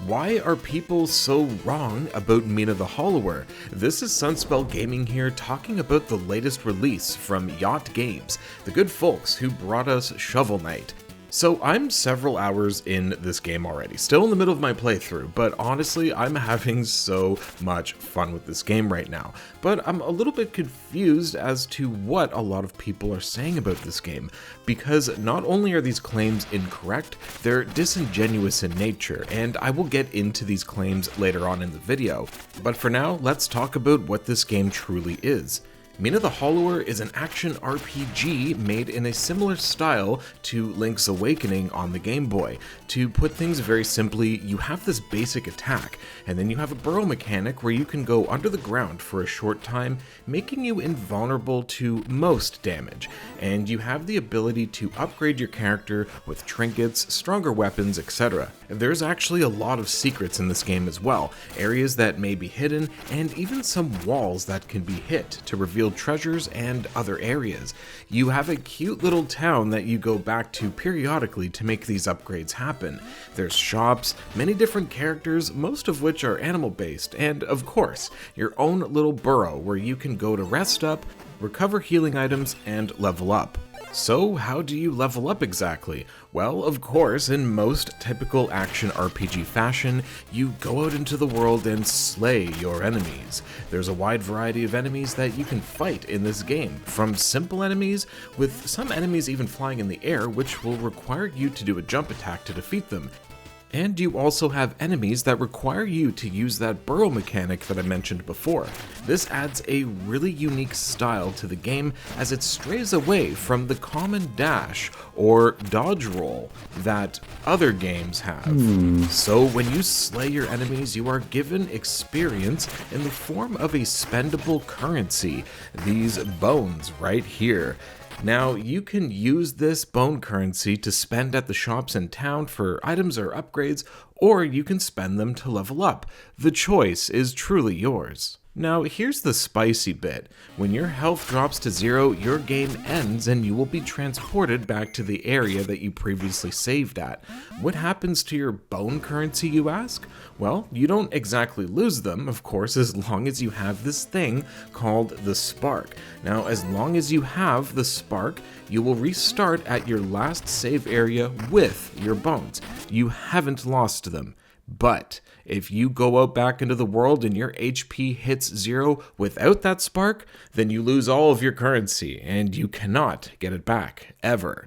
Why are people so wrong about Mina the Hollower? This is Sunspell Gaming here, talking about the latest release from Yacht Games, the good folks who brought us Shovel Knight. So I'm several hours in this game already, still in the middle of my playthrough, but honestly I'm having so much fun with this game right now. But I'm a little bit confused as to what a lot of people are saying about this game, because not only are these claims incorrect, they're disingenuous in nature, and I will get into these claims later on in the video. But for now, let's talk about what this game truly is. Mina the Hollower is an action RPG made in a similar style to Link's Awakening on the Game Boy. To put things very simply, you have this basic attack, and then you have a burrow mechanic where you can go under the ground for a short time, making you invulnerable to most damage, and you have the ability to upgrade your character with trinkets, stronger weapons, etc. There's actually a lot of secrets in this game as well, areas that may be hidden, and even some walls that can be hit to reveal treasures and other areas. You have a cute little town that you go back to periodically to make these upgrades happen. There's shops, many different characters, most of which are animal based, and of course, your own little burrow where you can go to rest up, recover healing items, and level up. So how do you level up exactly? Well, of course, in most typical action RPG fashion, you go out into the world and slay your enemies. There's a wide variety of enemies that you can fight in this game, from simple enemies, with some enemies even flying in the air, which will require you to do a jump attack to defeat them. And you also have enemies that require you to use that burrow mechanic that I mentioned before. This adds a really unique style to the game as it strays away from the common dash or dodge roll that other games have. So when you slay your enemies, you are given experience in the form of a spendable currency, these bones right here. Now, you can use this bone currency to spend at the shops in town for items or upgrades, or you can spend them to level up. The choice is truly yours. Now, here's the spicy bit. When your health drops to 0, your game ends and you will be transported back to the area that you previously saved at. What happens to your bone currency, you ask? Well, you don't exactly lose them, of course, as long as you have this thing called the spark. Now, as long as you have the spark, you will restart at your last save area with your bones. You haven't lost them. But if you go out back into the world and your HP hits 0 without that spark, then you lose all of your currency and you cannot get it back, ever.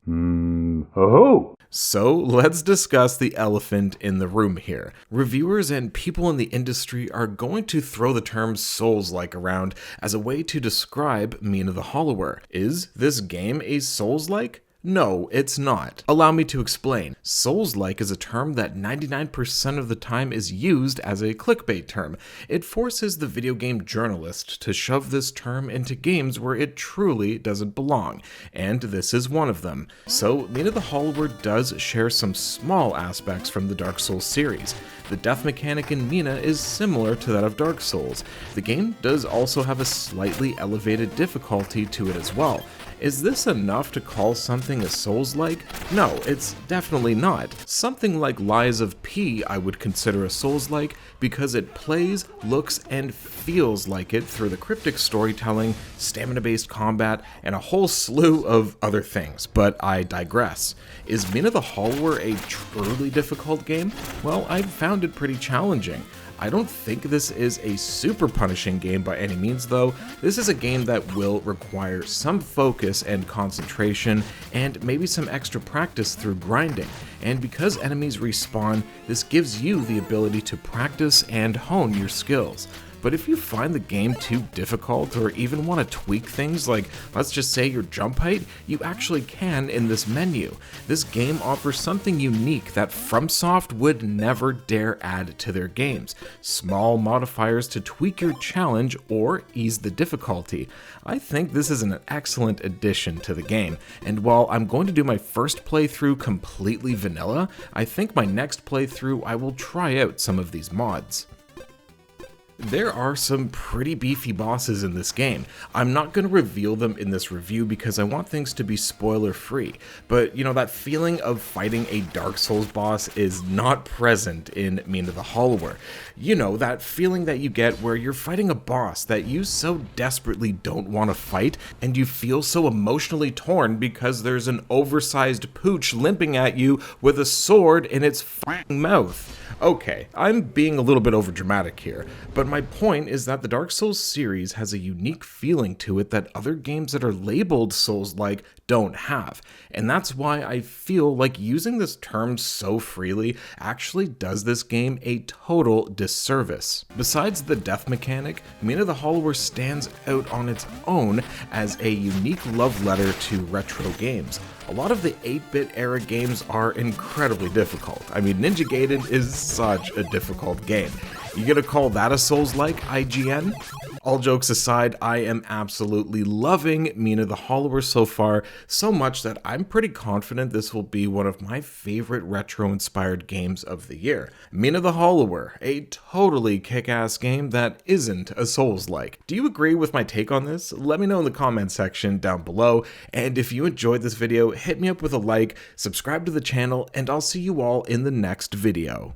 So let's discuss the elephant in the room here. Reviewers and people in the industry are going to throw the term Soulslike around as a way to describe Mina the Hollower. Is this game a Soulslike? No, it's not. Allow me to explain. Soulslike is a term that 99% of the time is used as a clickbait term. It forces the video game journalist to shove this term into games where it truly doesn't belong, and this is one of them. So, Mina the Hollower does share some small aspects from the Dark Souls series. The death mechanic in Mina is similar to that of Dark Souls. The game does also have a slightly elevated difficulty to it as well. Is this enough to call something a Souls-like? No, it's definitely not. Something like Lies of P I would consider a Souls-like because it plays, looks, and feels like it through the cryptic storytelling, stamina-based combat, and a whole slew of other things, but I digress. Is Mina the Hollower a truly difficult game? Well, I found it pretty challenging. I don't think this is a super punishing game by any means though. This is a game that will require some focus and concentration and maybe some extra practice through grinding. And because enemies respawn, this gives you the ability to practice and hone your skills. But if you find the game too difficult or even want to tweak things like, let's just say your jump height, you actually can in this menu. This game offers something unique that FromSoft would never dare add to their games. Small modifiers to tweak your challenge or ease the difficulty. I think this is an excellent addition to the game, and while I'm going to do my first playthrough completely vanilla, I think my next playthrough I will try out some of these mods. There are some pretty beefy bosses in this game. I'm not going to reveal them in this review because I want things to be spoiler free, but you know, that feeling of fighting a Dark Souls boss is not present in Mina the Hollower. You know, that feeling that you get where you're fighting a boss that you so desperately don't want to fight, and you feel so emotionally torn because there's an oversized pooch limping at you with a sword in its f***ing mouth. Okay, I'm being a little bit overdramatic here, but my point is that the Dark Souls series has a unique feeling to it that other games that are labeled Souls-like don't have, and that's why I feel like using this term so freely actually does this game a total disservice. Besides the death mechanic, Mina the Hollower stands out on its own as a unique love letter to retro games. A lot of the 8-bit era games are incredibly difficult. I mean, Ninja Gaiden is such a difficult game. You gonna call that a Souls-like, IGN? All jokes aside, I am absolutely loving Mina the Hollower so far, so much that I'm pretty confident this will be one of my favorite retro-inspired games of the year. Mina the Hollower, a totally kick-ass game that isn't a Souls-like. Do you agree with my take on this? Let me know in the comment section down below, and if you enjoyed this video, hit me up with a like, subscribe to the channel, and I'll see you all in the next video.